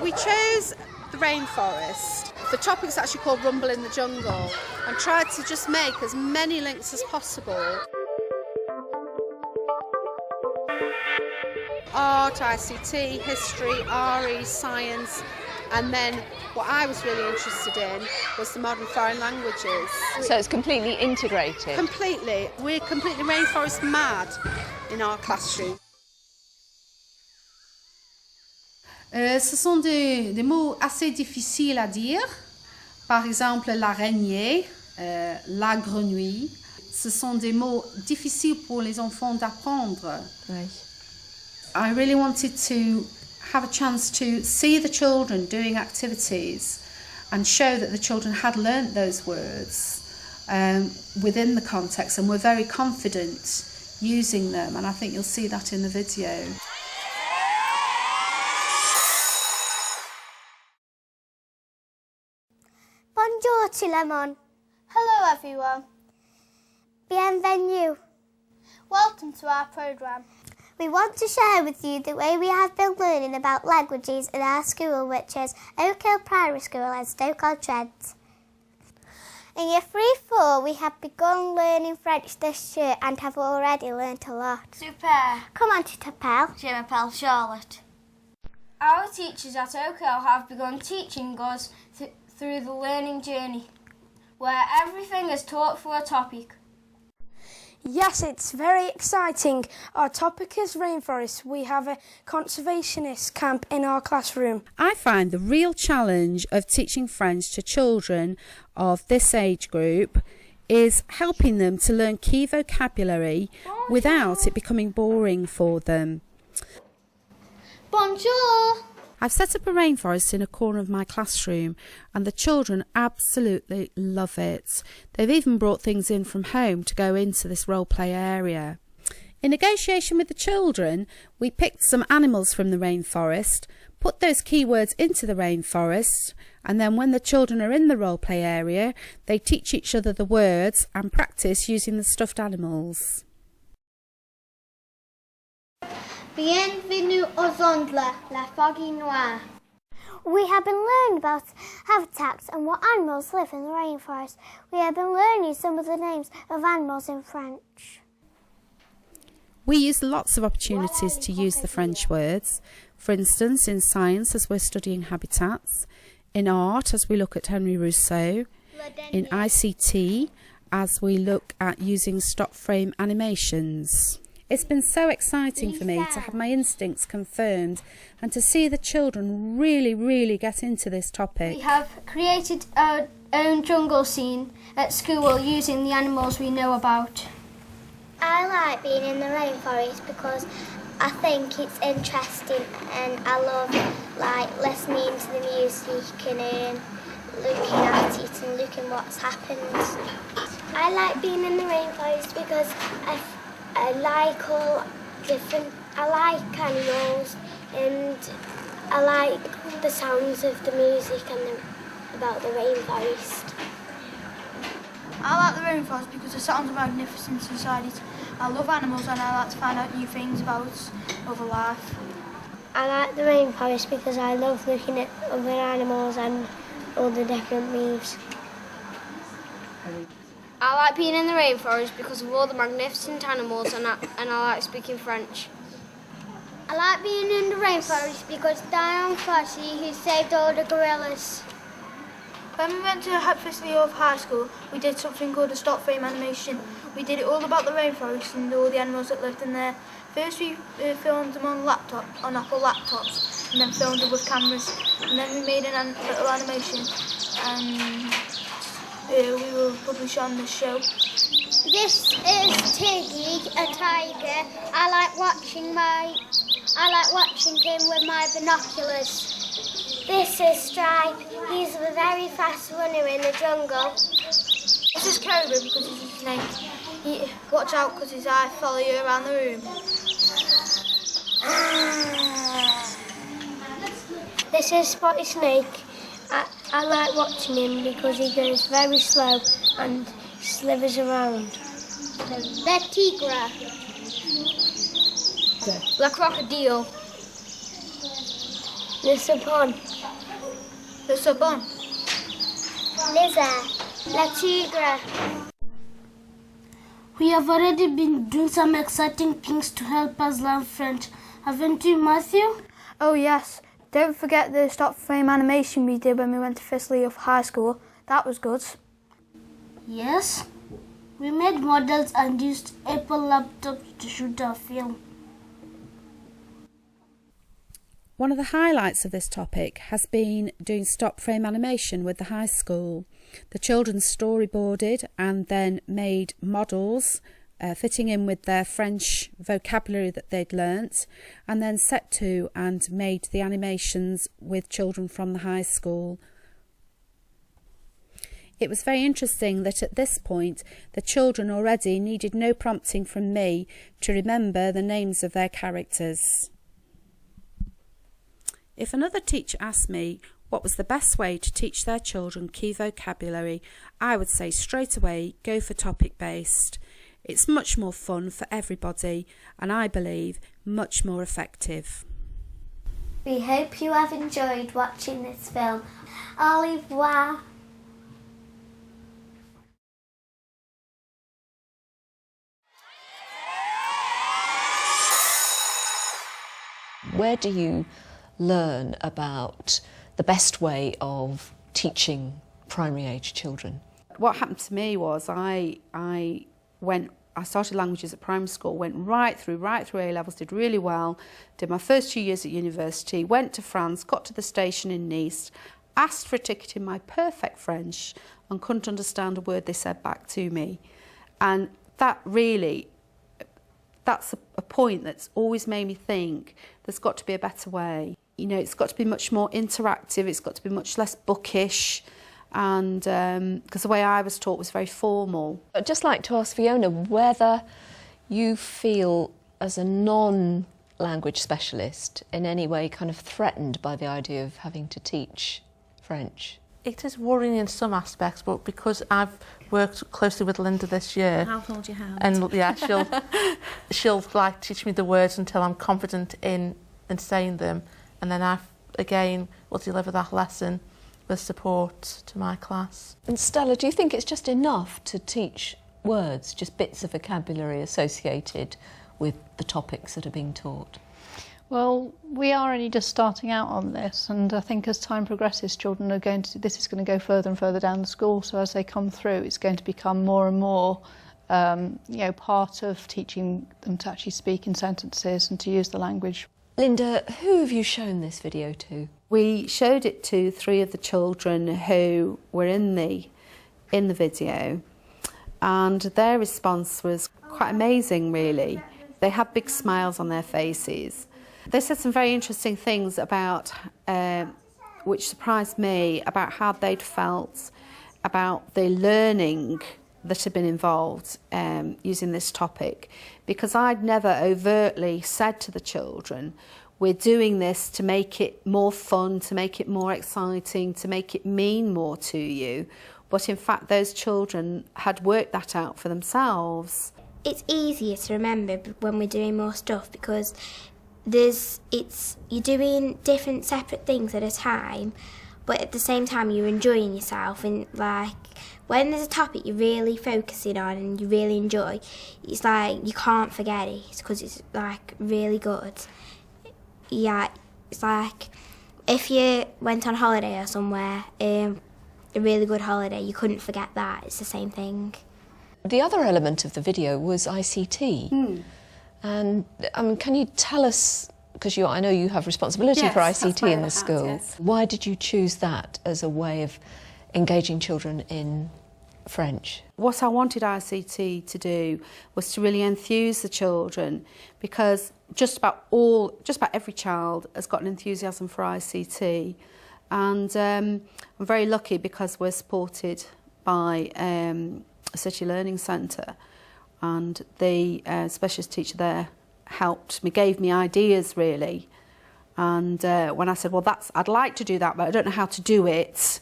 We chose the rainforest. The topic's actually called Rumble in the Jungle, and tried to just make as many links as possible. Art, ICT, history, RE, science, and then what I was really interested in was the modern foreign languages. So it's completely integrated? Completely. We're completely rainforest mad in our classroom. Ce sont des mots assez difficiles à dire. Par exemple, l'araignée, la grenouille. Ce sont des mots difficiles pour les enfants d'apprendre. Right. I really wanted to have a chance to see the children doing activities and show that the children had learnt those words within the context and were very confident using them, and I think you'll see that in the video. Bonjour tout le monde. Hello everyone. Bienvenue. Welcome to our programme. We want to share with you the way we have been learning about languages in our school, which is Oak Hill Primary School in Stoke-on-Trent. In Year 3-4 we have begun learning French this year and have already learnt a lot. Super. Come on to T'appelle. Je m'appelle Charlotte. Our teachers at Oak Hill have begun teaching us through the learning journey, where everything is taught through a topic. Yes, it's very exciting. Our topic is rainforest. We have a conservationist camp in our classroom. I find the real challenge of teaching French to children of this age group is helping them to learn key vocabulary without it becoming boring for them. Bonjour! I've set up a rainforest in a corner of my classroom and the children absolutely love it. They've even brought things in from home to go into this role play area. In negotiation with the children, we picked some animals from the rainforest, put those keywords into the rainforest, and then when the children are in the role play area, they teach each other the words and practice using the stuffed animals. Bienvenue aux Ondes, la foggy noire. We have been learning about habitats and what animals live in the rainforest. We have been learning some of the names of animals in French. We use lots of opportunities to use the French words. For instance, in science as we're studying habitats, in art as we look at Henry Rousseau, in ICT as we look at using stop frame animations. It's been so exciting for me to have my instincts confirmed and to see the children really get into this topic. We have created our own jungle scene at school using the animals we know about. I like being in the rainforest because I think it's interesting and I love listening to the music and looking at it and looking what's happened. I like being in the rainforest because I like animals and I like the sounds of the music and about the rainforest. I like the rainforest because the sounds are magnificent inside it. I love animals and I like to find out new things about other life. I like the rainforest because I love looking at other animals and all the different leaves. I like being in the rainforest because of all the magnificent animals and I like speaking French. I like being in the rainforest because Diane Fossey, who saved all the gorillas. When we went to Hatfield of High School, we did something called a stop frame animation. We did it all about the rainforest and all the animals that lived in there. First we filmed them on Apple laptops, and then filmed them with cameras, and then we made a little animation, and we will publish on the show. This is Tiggy, a tiger. I like watching him with my binoculars. This is Stripe. He's a very fast runner in the jungle. This is Cobra because he's a snake. Watch out because his eyes follow you around the room. This is Spotty Snake. I like watching him because he goes very slow and slithers around. The Tigra. The crocodile. The Sapon. The Sorbonne. Lizard. La Tigre. We have already been doing some exciting things to help us learn French, haven't you, Matthew? Oh yes, don't forget the stop frame animation we did when we went to Fisley of High School. That was good. Yes. We made models and used Apple laptops to shoot our film. One of the highlights of this topic has been doing stop frame animation with the high school. The children storyboarded and then made models fitting in with their French vocabulary that they'd learnt, and then set to and made the animations with children from the high school. It was very interesting that at this point the children already needed no prompting from me to remember the names of their characters. If another teacher asked me what was the best way to teach their children key vocabulary, I would say straight away go for topic based. It's much more fun for everybody and I believe much more effective. We hope you have enjoyed watching this film. Au revoir. Where do you learn about the best way of teaching primary age children? What happened to me was I started languages at primary school, went right through A-levels, did really well, did my first 2 years at university, went to France, got to the station in Nice, asked for a ticket in my perfect French and couldn't understand a word they said back to me. And that really, that's a point that's always made me think there's got to be a better way. You know, it's got to be much more interactive, it's got to be much less bookish, and because the way I was taught was very formal. I'd just like to ask Fiona whether you feel as a non-language specialist in any way kind of threatened by the idea of having to teach French. It is worrying in some aspects, but because I've worked closely with Linda this year, I'll hold your hand. And yeah, she'll like teach me the words until I'm confident in saying them, and then I again will deliver that lesson with support to my class. And Stella, do you think it's just enough to teach words, just bits of vocabulary associated with the topics that are being taught? Well, we are only just starting out on this, and I think as time progresses, children are this is going to go further and further down the school, so as they come through, it's going to become more and more part of teaching them to actually speak in sentences and to use the language. Linda, who have you shown this video to? We showed it to 3 of the children who were in the video, and their response was quite amazing, really. They had big smiles on their faces. They said some very interesting things about, which surprised me, about how they'd felt about the learning that had been involved using this topic, because I'd never overtly said to the children, we're doing this to make it more fun, to make it more exciting, to make it mean more to you. But in fact, those children had worked that out for themselves. It's easier to remember when we're doing more stuff because you're doing different separate things at a time, but at the same time you're enjoying yourself, and like when there's a topic you're really focusing on and you really enjoy, it's like you can't forget it because it's like really good. Yeah, it's like if you went on holiday or somewhere, a really good holiday, you couldn't forget that. It's the same thing. The other element of the video was ICT. And can you tell us, because I know you have responsibility for ICT in the school, yes. Why did you choose that as a way of engaging children in French? What I wanted ICT to do was to really enthuse the children, because just about every child has got an enthusiasm for ICT, and I'm very lucky because we're supported by a City Learning Centre, and the specialist teacher there helped me, gave me ideas really, and when I said, well, I'd like to do that, but I don't know how to do it,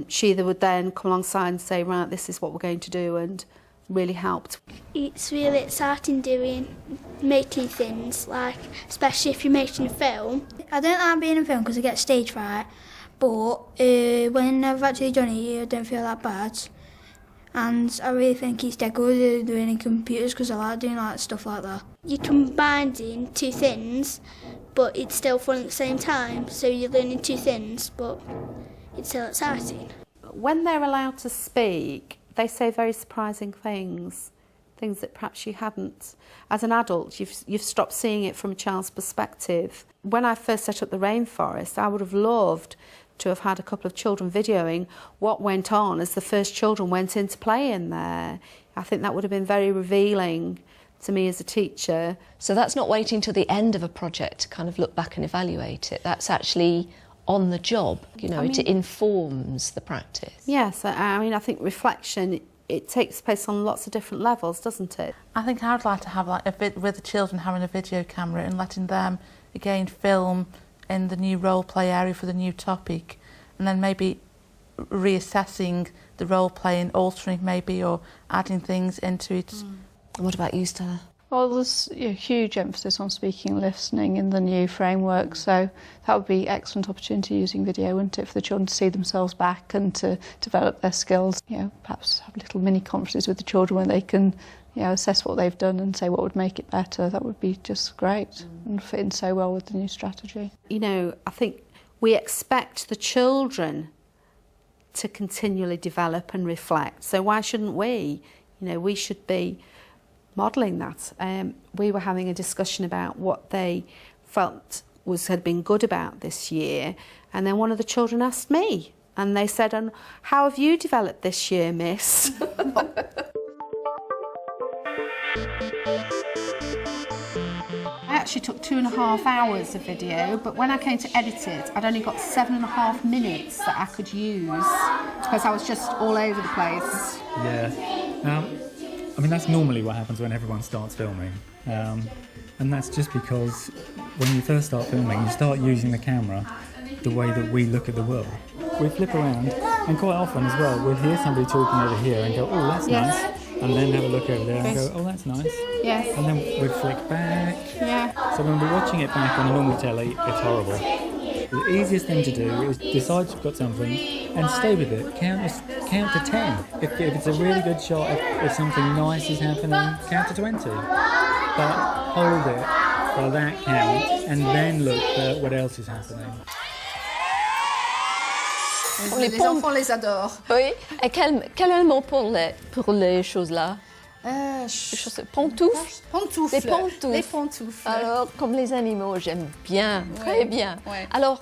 she would then come alongside and say, right, this is what we're going to do, and really helped. It's really exciting making things, like especially if you're making a film. I don't like being in film because I get stage fright, but when I've actually done it, I don't feel that bad. And I really think it's dead good at doing in computers because I like doing like stuff like that. You're combining two things, but it's still fun at the same time. So you're learning two things, but it's still exciting. When they're allowed to speak, they say very surprising things that perhaps you hadn't. As an adult, you've stopped seeing it from a child's perspective. When I first set up the rainforest, I would have loved to have had a couple of children videoing what went on as the first children went into play in there. I think that would have been very revealing to me as a teacher. So that's not waiting till the end of a project to kind of look back and evaluate it. That's actually on the job, you know, it informs the practice. Yes, I mean, I think reflection, it takes place on lots of different levels, doesn't it? I think I would like to have like a bit with the children having a video camera and letting them again film in the new role play area for the new topic, and then maybe reassessing the role play and altering maybe or adding things into it. And what about you, Stella? Well, there's a huge emphasis on speaking and listening in the new framework, so that would be excellent opportunity using video, wouldn't it, for the children to see themselves back and to develop their skills. You know, perhaps have little mini conferences with the children where they can, you know, assess what they've done and say what would make it better. That would be just great and fit in so well with the new strategy. You know, I think we expect the children to continually develop and reflect, so why shouldn't we? You know, we should be modelling that. We were having a discussion about what they felt had been good about this year, and then one of the children asked me, and they said, "And how have you developed this year, miss?" I actually took 2.5 hours of video, but when I came to edit it, I'd only got 7.5 minutes that I could use because I was just all over the place. Yeah. I mean, that's normally what happens when everyone starts filming. And that's just because when you first start filming, you start using the camera the way that we look at the world. We flip around, and quite often as well, we'll hear somebody talking over here and go, "Oh, that's nice," and then have a look over there and go, "Oh, that's nice." Yes. And then we'd flick back. Yeah. So when we're watching it back on a normal telly, it's horrible. The easiest thing to do is decide you've got something and stay with it. Count to 10. If it's a really good shot, if something nice is happening, count to 20. But hold it for that count and then look at what else is happening. Les enfants les adorent. Oui. Et quel est le mot pour les choses-là? Pantoufles. Pantoufles. Les pantoufles. Les pantoufles. Alors, comme les animaux, j'aime bien, très bien. Ouais. Alors,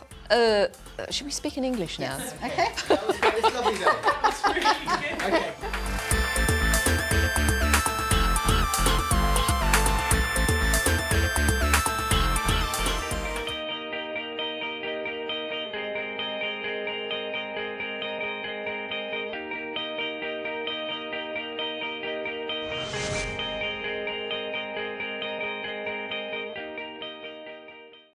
should we speak in English now? Okay. It's lovely day. Okay.